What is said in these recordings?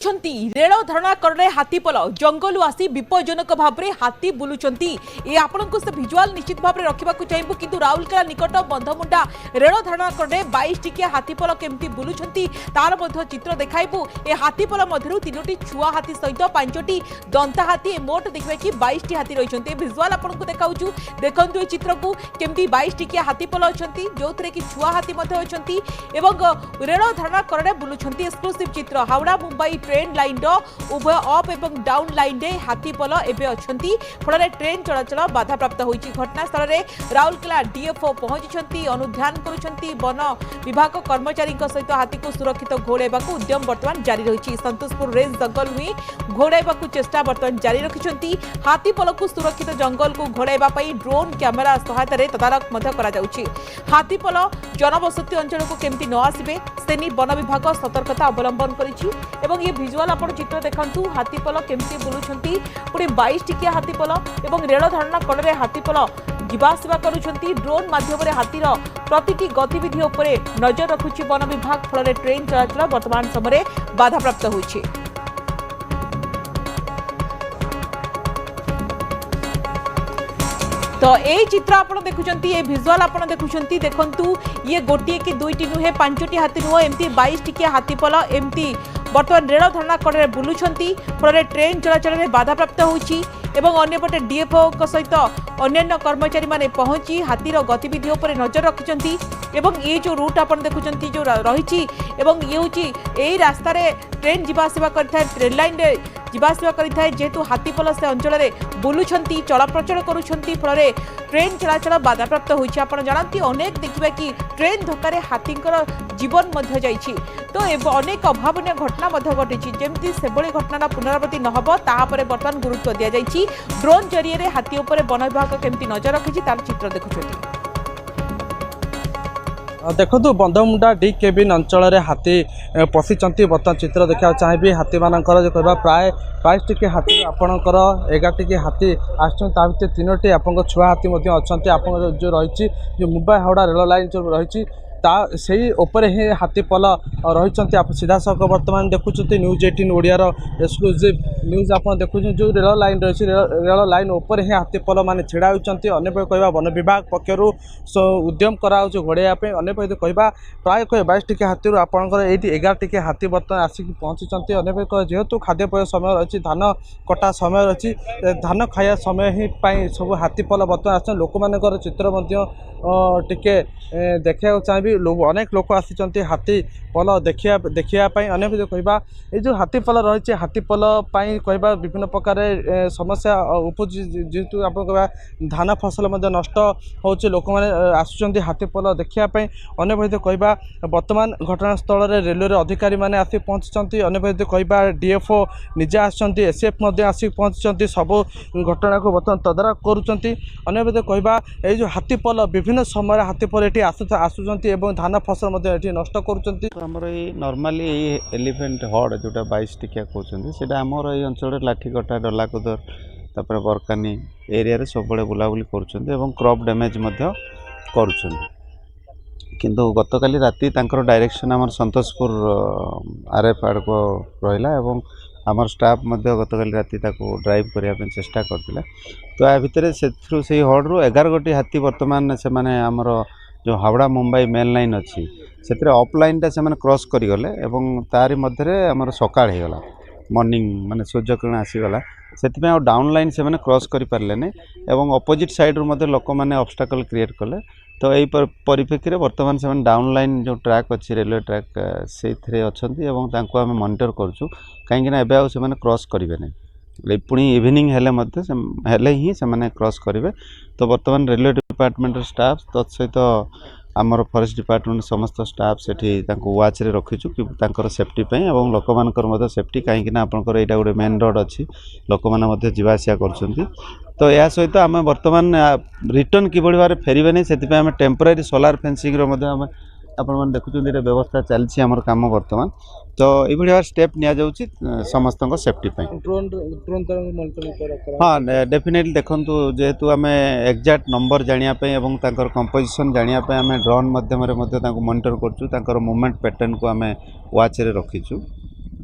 Rail धारणा करे हाथीपल जंगलू आसी विपज्जनक भाव में हाथी बुलुंट ये आपको से भिजुआल निश्चित भाव में रखा चाहिए किंतु राउरकेला निकट बंधमुंडा रेल धारणा करे 22 टिकिया हाथीपल केमती बुलुंट तार चित्र देखाइबू ए हाथीपल मध्य 3टी छुआ हाथी सहित 5टी दंता हाथी मोट देखिए कि 22 टी हाथी रही भिजुआल आपको देखाऊँ देखु ये चित्र को केमती 22 टिकिया हाथीपल अच्छा जो थे कि छुआ हाथी अच्छा रेल धारणा करे बुलुंट एक्सक्लूसिव चित्र हावड़ा मुंबई ट्रेन लाइन उभय अप एवं डाउन लाइन रे हाथीपल एवं अच्छा फल ट्रेन चलाचल बाधाप्राप्त होती घटनास्थल में राउरकेला डीएफओ पहुंची अनुध्यान करुँच वन विभाग कर्मचारी सहित हाथी को सुरक्षित घोड़ाइवा उद्यम बर्तमान जारी रही संतोषपुर रेंज जंगल हुई घोड़ाइवा चेष्टा बर्तमान जारी रखिंट हाथीपल को सुरक्षित जंगल को घोड़ाइवा ड्रोन कैमेरा सहायता तदारख हाथीपल जनबसति अंचल को केमती न आसबे सेनी वन विभाग सतर्कता अवलंबन कर भिजुआल आपण चित्र देखंतु हाथीपल केमती बुलुंट पुणी 22 टिकिया हाथीपल एवं रेल धारणा कड़े हाथीपल जीवासवा करुछंती ड्रोन माध्यम हाथीर प्रतिटी गतिविधि उपरे नजर रखुछि वन विभाग फल ट्रेन चलाचल वर्तमान समय बाधाप्राप्त होइछि। तो ये चित्र आप देखुं ये भिजुआल आप देखुं देखु ये गोटे कि दुईटी नुहे 5टी हाथी नुह एमती 22 टिकिया हाथीपल एमती बर्तमान रेल धारणा कड़े बुलुंट फल ट्रेन चलाचल में बाधाप्राप्त होती अंपटे डीएफओ सहित अन्य कर्मचारी माने पहुंची हाथीर गतिविधि उपर नजर रखिंट ये जो रूट आप देखुं जो रही ये हूँ रास्तार ट्रेन जीवासवा कर ट्रेन लाइन जीवासवा करें जेहेतु हाथीपल से अंचल में बुलुंट चलप्रचल करुँच ट्रेन चलाचल बाधाप्राप्त होती आप जानती अनेक देखा कि ट्रेन धक्कर हाथींकर जीवन जाइए तो अनेक अभावन घटना घटी जमी से घटना पुनरावृत्ति नहब तापर बर्तमान गुरुत्व दि जाइए ड्रोन जरिए हाथी उपर वन विभाग केमती नजर रखी तार चित्र देखुं देखु बंधमुंडा डी केबिन अंचल में हाथी पशिंट बर्तमान चित्र देखा चाहिए हाथी मानकर जो कह प्राय 22 टी हाथी आपणकर 11 टी हाथी आसते 3टी आप छुआ हाथी अच्छा आप जो रही जो मुंबई हावड़ा रेल लाइन जो रही से ही हाथीपल रही आप सीधा सख बर्तमान देखुं न्यूज 18 ओडियार एक्सक्लूसिव न्यूज आप देखुं जो रेल लाइन रही रेल लाइन उपर ही हाथीपल मान छिड़ा होती अनेक कह वन विभाग पक्षर उद्यम कराऊँ घोड़ाइवाई अनेक कह प्राय 22 टी हाथी आपंकर ये 11 टी हाथी बर्तमान आसिक पहुँची अनेक जेहेतु खाद्यपेय समय रही धान कटा समय रही धान खाया समय ही सब हाथीपल बर्तमान आस लोक मान चित्र टिके देखा चाहिए अनेक लोक आसी हाथी पल देखापी अनेक जो कह जो हाथीपल रही हाथीपल कह विभिन्न प्रकार समस्या उपजी जेहेतु आप कह धान फसल नष्ट हो लोक मैंने आसुँच हाथीपल देखापी अनेक कह बर्तमान घटनास्थल में रेलवे अधिकारी मैंने आसी पहुँची अनेक कह डीएफओ निजे आसएफ आसिक पहुँची सब घटना को बर्तमान तदारख करुँच कह जो हाथीपल विभिन्न समय हाथीपल ये आसुँच धान फसल नष्ट कर नॉर्मली एलिफेंट हॉर्ड जोटा 22 टिकिया कहते हैं आमर ये अंचल लाठीकटा डलाकुदर तापर बरकानी एरिया सब बुलाबुली कर क्रॉप डैमेज किंतु गतकाली राति तांकर डायरेक्शन आमर संतोषपुर आरएफ आड़ को रहा आमर स्टाफ गतकाली राति ड्राइव करने चेष्टा करते तो या भितर से हॉर्ड रु 11 गोटी हाथी बर्तमान से माने आमर जो हावड़ा मुंबई मेन लाइन अच्छी से अपलाइन से क्रॉस करीगले तारी मध्य आमर सकाळ होगला मॉर्निंग माने सूर्य किरण आसीगला से डाउन लाइन से क्रॉस कर पारे नहीं अपोजिट साइड रू लोक मैंने ऑब्स्टेकल क्रिएट कले तो यही परिप्रेक्षी में बर्तमान से डाउन लाइन जो ट्रैक अच्छी रेलवे ट्रैक से अच्छा आम मॉनिटर करूँ कहीं क्रॉस करेंगे नहीं पुणी इवनिंग हेले ही से क्रॉस करेंगे तो बर्तमान रेलवे डिपार्टमेंट स्टाफ तत्सहित आमर फॉरेस्ट डिपार्टमेंट समस्त स्टाफ से वाच रे रखीचु कि सेफ्टी और लोक मान सेफ्टी कहीं आपंकर यहाँ गोटे मेन रोड अच्छी लोक मैंने जावासिया कर तो यह सहित आम बर्तमान रिटर्न किभली भाव फेरबे नहीं से आम टेम्पोरारी सोलार फेंसिंग आपण देखुं व्यवस्था चलती आमर काम बर्तमान तो ये स्टेप नि समस्त सेफ्टी हाँ डेफिनेटली देखु जेहेतु आम एक्जाक्ट नंबर जानापी और कंपोजिशन जानापी आम ड्रोन मध्यम मॉनिटर कर मूवमेंट पैटर्न को आम वाच रे रखीचु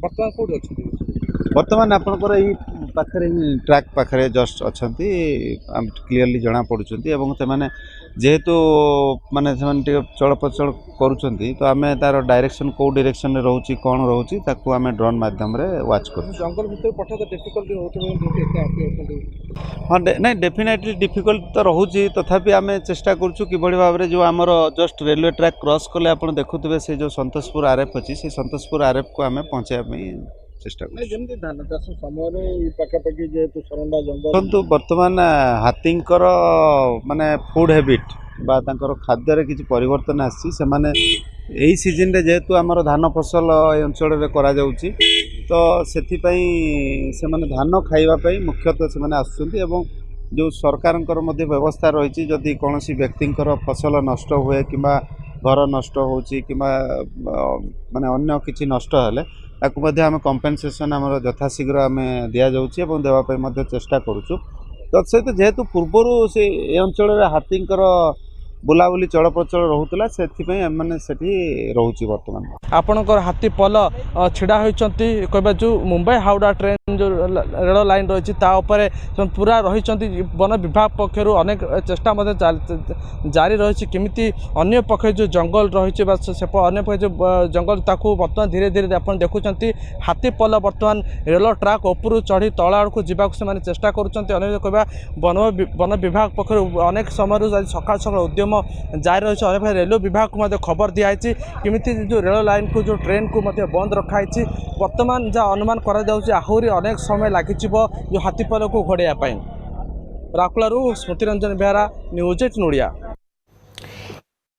ବର୍ତ୍ତମାନ କୋଉଠି ଅଛନ୍ତି? ବର୍ତ୍ତମାନ ଆପଣଙ୍କର ଏଇ ପାଖରେ ଟ୍ରାକ୍ ପାଖରେ ଜଷ୍ଟ ଅଛନ୍ତି କ୍ଲିଅରଲି ଜଣା ପଡ଼ୁଛନ୍ତି ଏବଂ ସେମାନେ ଯେହେତୁ ମାନେ ସେମାନେ ଟିକେ ଚଳପ୍ରଚଳ କରୁଛନ୍ତି ତ ଆମେ ତାର ଡାଇରେକ୍ସନ୍ କେଉଁ ଡିରେକ୍ସନରେ ରହୁଛି କ'ଣ ରହୁଛି ତାକୁ ଆମେ ଡ୍ରୋନ୍ ମାଧ୍ୟମରେ ୱାଚ୍ କରୁଛୁ। ଜଙ୍ଗଲ ଭିତରେ ପଠାଇଲେ ଡିଫିକଲ୍ଟି ହେଉଥିବ ଏତେ ହାତୀ ଅଛନ୍ତି। ହଁ ନାଇଁ ଡେଫିନେଟଲି ଡିଫିକଲ୍ଟ ତ ରହୁଛି ତଥାପି ଆମେ ଚେଷ୍ଟା କରୁଛୁ କିଭଳି ଭାବରେ ଯେଉଁ ଆମର ଜଷ୍ଟ ରେଲୱେ ଟ୍ରାକ୍ କ୍ରସ୍ କଲେ ଆପଣ ଦେଖୁଥିବେ ସେ ଯେଉଁ ସନ୍ତୋଷପୁର ଆର୍ଏଫ୍ ଅଛି ସେ ସନ୍ତୋଷପୁର ଆର୍ଏଫ୍କୁ ଆମେ ପହଞ୍ଚାଇବା ପାଇଁ ଚେଷ୍ଟା କରୁଛୁ। ଯେମିତି ଧାନ ଚାଷ ସମୟରେ ପାଖାପାଖି ଯେହେତୁ ସରଣ୍ଡା ଜଙ୍ଗଲ ଦେଖନ୍ତୁ ବର୍ତ୍ତମାନ ହାତୀଙ୍କର ମାନେ ଫୁଡ୍ ହ୍ୟାବିଟ୍ ବା ତାଙ୍କର ଖାଦ୍ୟରେ କିଛି ପରିବର୍ତ୍ତନ ଆସିଛି। ସେମାନେ ଏଇ ସିଜନରେ ଯେହେତୁ ଆମର ଧାନ ଫସଲ ଏ ଅଞ୍ଚଳରେ କରାଯାଉଛି ତ ସେଥିପାଇଁ ସେମାନେ ଧାନ ଖାଇବା ପାଇଁ ମୁଖ୍ୟତଃ ସେମାନେ ଆସୁଛନ୍ତି ଏବଂ ଯେଉଁ ସରକାରଙ୍କର ମଧ୍ୟ ବ୍ୟବସ୍ଥା ରହିଛି ଯଦି କୌଣସି ବ୍ୟକ୍ତିଙ୍କର ଫସଲ ନଷ୍ଟ ହୁଏ କିମ୍ବା ଘର ନଷ୍ଟ ହେଉଛି କିମ୍ବା ମାନେ ଅନ୍ୟ କିଛି ନଷ୍ଟ ହେଲେ ତାକୁ ମଧ୍ୟ ଆମେ କମ୍ପେନସେସନ୍ ଆମର ଯଥାଶୀଘ୍ର ଆମେ ଦିଆଯାଉଛି ଏବଂ ଦେବା ପାଇଁ ମଧ୍ୟ ଚେଷ୍ଟା କରୁଛୁ। ତତ୍ସହିତ ଯେହେତୁ ପୂର୍ବରୁ ସେ ଏ ଅଞ୍ଚଳରେ ହାତୀଙ୍କର ବୁଲାବୁଲି ଚଳପ୍ରଚଳ ରହୁଥିଲା ସେଥିପାଇଁ ଆମମାନେ ସେଠି ରହୁଛି ବର୍ତ୍ତମାନ। ଆପଣଙ୍କର ହାତୀ ପଲ ଛିଡ଼ା ହୋଇଛନ୍ତି କହିବା ଯେଉଁ ମୁମ୍ବାଇ ହାଓଡ଼ା ଟ୍ରେନ୍ ଯେଉଁ ରେଳ ଲାଇନ୍ ରହିଛି ତା ଉପରେ ପୁରା ରହିଛନ୍ତି। ବନ ବିଭାଗ ପକ୍ଷରୁ ଅନେକ ଚେଷ୍ଟା ମଧ୍ୟ ଜାରି ରହିଛି କେମିତି ଅନ୍ୟ ପକ୍ଷରେ ଯେଉଁ ଜଙ୍ଗଲ ରହିଛି ବା ଅନ୍ୟ ପକ୍ଷରେ ଯେଉଁ ଜଙ୍ଗଲ ତାକୁ ବର୍ତ୍ତମାନ ଧୀରେ ଧୀରେ ଆପଣ ଦେଖୁଛନ୍ତି ହାତୀ ପଲ ବର୍ତ୍ତମାନ ରେଳ ଟ୍ରାକ୍ ଉପରୁ ଚଢ଼ି ତଳ ଆଡ଼କୁ ଯିବାକୁ ସେମାନେ ଚେଷ୍ଟା କରୁଛନ୍ତି। ଅନ୍ୟ କହିବା ବନ ବିଭାଗ ପକ୍ଷରୁ ଅନେକ ସମୟରୁ ସକାଳ ସକାଳ ଉଦ୍ୟମ ଜାରି ରହିଛି। ଅନେକ ରେଲୱେ ବିଭାଗକୁ ମଧ୍ୟ ଖବର ଦିଆଯାଇଛି କେମିତି ଯେଉଁ ରେଳ ଲାଇନ୍କୁ ଯେଉଁ ଟ୍ରେନ୍କୁ ମଧ୍ୟ ବନ୍ଦ ରଖାଯାଇଛି। ବର୍ତ୍ତମାନ ଯାହା ଅନୁମାନ କରାଯାଉଛି ଆହୁରି ଅନେକ ସମୟ ଲାଗିଯିବ ଯେଉଁ ହାତୀପଲକୁ ଘୋଡ଼ାଇବା ପାଇଁ। ରାଉରକେଲାରୁ Smrutiranjan Behera, news 18 Odia.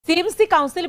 CMC council